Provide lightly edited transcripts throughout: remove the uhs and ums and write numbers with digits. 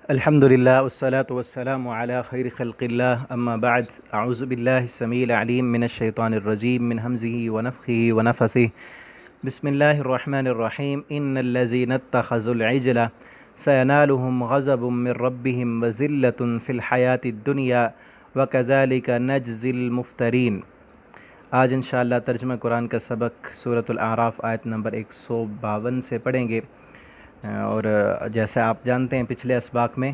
الحمدللہ والصلاة والسلام علی خیر خلق اللہ اما بعد اعوذ باللہ السمیع العلیم من الشیطان الرجیم من حمزہ ونفخہ ونفثہ بسم اللہ الرحمن الرحیم ان الذین اتخذوا العجل سینالهم غضب من ربهم وذلۃ فی الحیاۃ الدنیا وکذالک نجزی المفترین۔ آج انشاءاللہ ترجمہ قرآن کا سبق سورۃ الاعراف آیت نمبر 152 سے پڑھیں گے۔ اور جیسے آپ جانتے ہیں پچھلے اسباق میں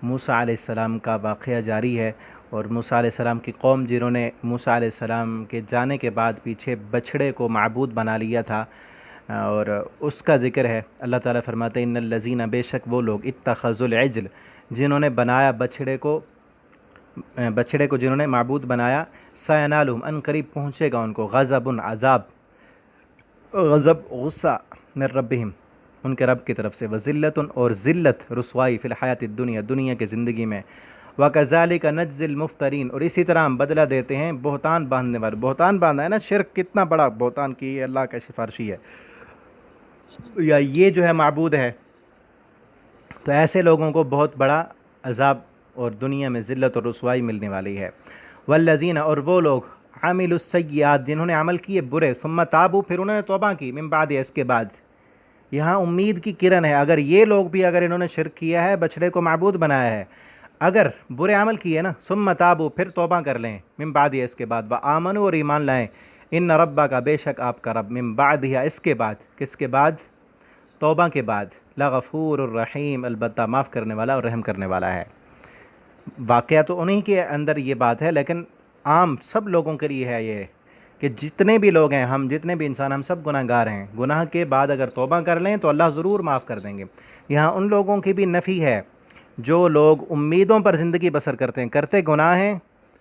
موسیٰ علیہ السلام کا واقعہ جاری ہے، اور موسیٰ علیہ السلام کی قوم جنہوں نے موسیٰ علیہ السلام کے جانے کے بعد پیچھے بچھڑے کو معبود بنا لیا تھا، اور اس کا ذکر ہے۔ اللہ تعالیٰ فرماتے ہیں ان الذین، بے شک وہ لوگ، اتخذوا العجل، جنہوں نے بنایا بچھڑے کو جنہوں نے معبود بنایا، سینالہم، ان قریب پہنچے گا ان کو، غضب، عذاب، غضب غصہ، من ربہم، ان کے رب کی طرف سے، وذلۃ، اور ذلت، رسوائی، فی الحیات الدنیا، دنیا کی زندگی میں، وکذالک نجزی المفترین، اور اسی طرح ہم بدلہ دیتے ہیں بہتان باندھنے والے۔ بہتان باندھا ہے نا، شرک کتنا بڑا بہتان کی یہ اللہ کا سفارشی ہے، یا یہ جو ہے معبود ہے، تو ایسے لوگوں کو بہت بڑا عذاب اور دنیا میں ذلت اور رسوائی ملنے والی ہے۔ والذین، اور وہ لوگ، عاملوا السیئات، جنہوں نے عمل کیے برے، ثم تابوا، پھر انہوں نے توبہ کی، من بعد، اس کے بعد۔ یہاں امید کی کرن ہے، اگر یہ لوگ بھی، اگر انہوں نے شرک کیا ہے، بچھڑے کو معبود بنایا ہے، اگر برے عمل کیے نا، ثم تابوا، پھر توبہ کر لیں، من بعد، اس کے بعد، وآمنوا، اور ایمان لائیں، ان ربک، بے شک آپ کا رب، من بعدہا، اس کے بعد، کس کے بعد؟ توبہ کے بعد، لغفور الرحیم، البتہ معاف کرنے والا اور رحم کرنے والا ہے۔ واقعہ تو انہی کے اندر یہ بات ہے، لیکن عام سب لوگوں کے لیے ہے یہ، کہ جتنے بھی لوگ ہیں، ہم جتنے بھی انسان، ہم سب گناہ گار ہیں۔ گناہ کے بعد اگر توبہ کر لیں تو اللہ ضرور معاف کر دیں گے۔ یہاں ان لوگوں کی بھی نفی ہے جو لوگ امیدوں پر زندگی بسر کرتے ہیں، کرتے گناہ ہیں،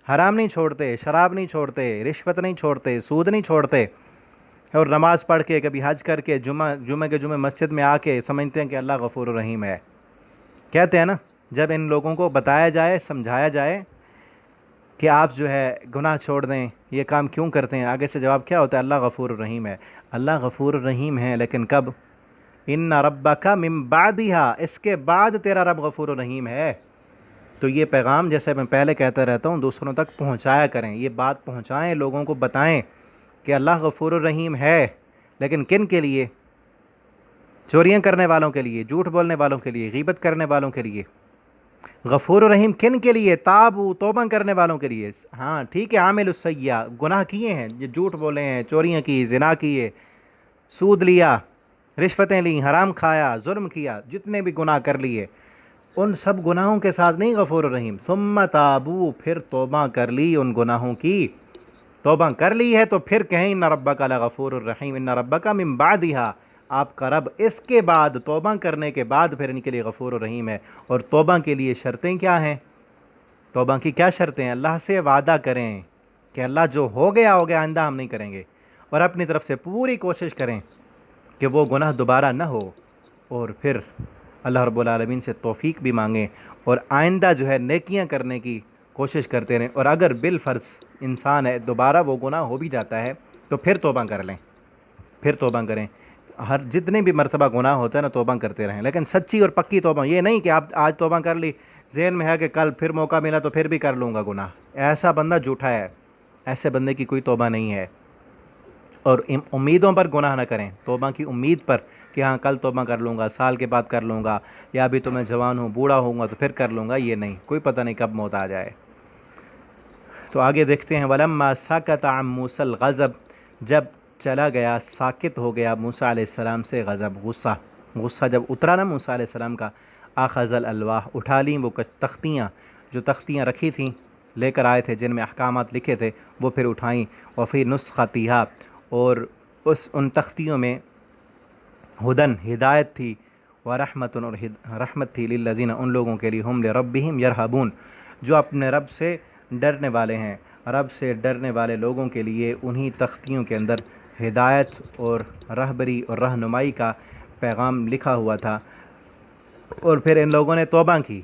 حرام نہیں چھوڑتے، شراب نہیں چھوڑتے، رشوت نہیں چھوڑتے، سود نہیں چھوڑتے، اور نماز پڑھ کے، کبھی حج کر کے، جمعہ کے جمعے مسجد میں آ کے سمجھتے ہیں کہ اللہ غفور الرحیم ہے۔ کہتے ہیں نا، جب ان لوگوں کو بتایا جائے، سمجھایا جائے کہ آپ جو ہے گناہ چھوڑ دیں، یہ کام کیوں کرتے ہیں، آگے سے جواب کیا ہوتا ہے؟ اللہ غفور الرحیم ہے۔ اللہ غفور الرحیم ہے، لیکن کب؟ ان ربک من بعدہا، اس کے بعد تیرا رب غفور الرحیم ہے۔ تو یہ پیغام، جیسے میں پہلے کہتا رہتا ہوں، دوسروں تک پہنچایا کریں، یہ بات پہنچائیں، لوگوں کو بتائیں کہ اللہ غفور الرحیم ہے، لیکن کن کے لیے؟ چوریاں کرنے والوں کے لیے، جھوٹ بولنے والوں کے لیے، غیبت کرنے والوں کے لیے۔ غفور الرحیم کن کے لیے؟ تابو، توبہ کرنے والوں کے لیے۔ ہاں ٹھیک ہے، عامل السیئہ، گناہ کیے ہیں، یہ جھوٹ بولے ہیں، چوریاں کی، زنا کیے، سود لیا، رشوتیں لیں، حرام کھایا، ظلم کیا، جتنے بھی گناہ کر لیے، ان سب گناہوں کے ساتھ نہیں غفور الرحیم، ثم تابو، پھر توبہ کر لی ان گناہوں کی، توبہ کر لی ہے تو پھر کہیں ان ربک لغفور الرحیم، ان ربک من بعدہا، آپ کا رب اس کے بعد، توبہ کرنے کے بعد پھر ان کے لیے غفور الرحیم ہے۔ اور توبہ کے لیے شرطیں کیا ہیں؟ توبہ کی کیا شرطیں ہیں؟ اللہ سے وعدہ کریں کہ اللہ جو ہو گیا آئندہ ہم نہیں کریں گے، اور اپنی طرف سے پوری کوشش کریں کہ وہ گناہ دوبارہ نہ ہو، اور پھر اللہ رب العالمین سے توفیق بھی مانگیں، اور آئندہ جو ہے نیکیاں کرنے کی کوشش کرتے رہیں، اور اگر بالفرض انسان ہے دوبارہ وہ گناہ ہو بھی جاتا ہے تو پھر توبہ کر لیں، پھر توبہ کریں۔ جتنے بھی مرتبہ گناہ ہوتا ہے نا، توبہ کرتے رہیں، لیکن سچی اور پکی توبہ، یہ نہیں کہ آپ آج توبہ کر لی، ذہن میں ہے کہ کل پھر موقع ملا تو پھر بھی کر لوں گا گناہ۔ ایسا بندہ جھوٹا ہے، ایسے بندے کی کوئی توبہ نہیں ہے۔ اور امیدوں پر گناہ نہ کریں، توبہ کی امید پر کہ ہاں کل توبہ کر لوں گا، سال کے بعد کر لوں گا، یا ابھی تو میں جوان ہوں، بوڑھا ہوں گا تو پھر کر لوں گا، یہ نہیں، کوئی پتہ نہیں کب موت آ جائے۔ تو آگے دیکھتے ہیں، وَلَمَّا سَكَتَ عَن مُوسَى الْغَضَبُ، جب چلا گیا، ساکت ہو گیا موسیٰ علیہ السلام سے غضب، غصہ جب اترا نا موسیٰ علیہ السلام کا، اخذ الالواح، اٹھا لیں وہ تختیاں، جو تختیاں رکھی تھیں، لے کر آئے تھے، جن میں احکامات لکھے تھے، وہ پھر اٹھائیں، وفی نسختیہا، اور ان تختیوں میں ہدن، ہدایت تھی، ورحمت، اور رحمت تھی، للذین، ان لوگوں کے لیے، ہم لربہم یرہبون، جو اپنے رب سے ڈرنے والے ہیں، رب سے ڈرنے والے لوگوں کے لیے انہی تختیوں کے اندر ہدایت اور رہبری اور رہنمائی کا پیغام لکھا ہوا تھا۔ اور پھر ان لوگوں نے توبہ کی،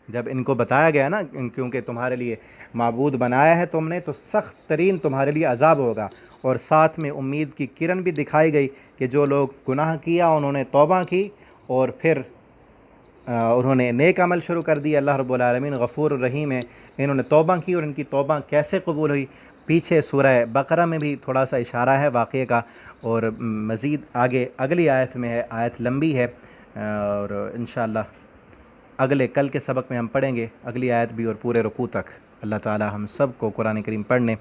جب ان کو بتایا گیا نا، کیونکہ تمہارے لیے معبود بنایا ہے تم نے، تو سخت ترین تمہارے لیے عذاب ہوگا، اور ساتھ میں امید کی کرن بھی دکھائی گئی کہ جو لوگ گناہ کیا انہوں نے توبہ کی، اور پھر انہوں نے نیک عمل شروع کر دی. اللہ رب العالمین غفور الرحیم ہے. انہوں نے توبہ کی اور ان کی توبہ کیسے قبول ہوئی پیچھے سورہ بقرہ میں بھی تھوڑا سا اشارہ ہے واقعے کا, اور مزید آگے اگلی آیت میں ہے. آیت لمبی ہے اور انشاءاللہ کل کے سبق میں ہم پڑھیں گے اگلی آیت بھی اور پورے رکوع تک. اللہ تعالی ہم سب کو قرآن کریم پڑھنے,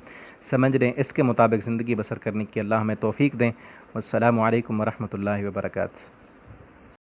سمجھنے, اس کے مطابق زندگی بسر کرنے کی اللہ ہمیں توفیق دیں. والسلام علیکم ورحمۃ اللہ وبرکاتہ.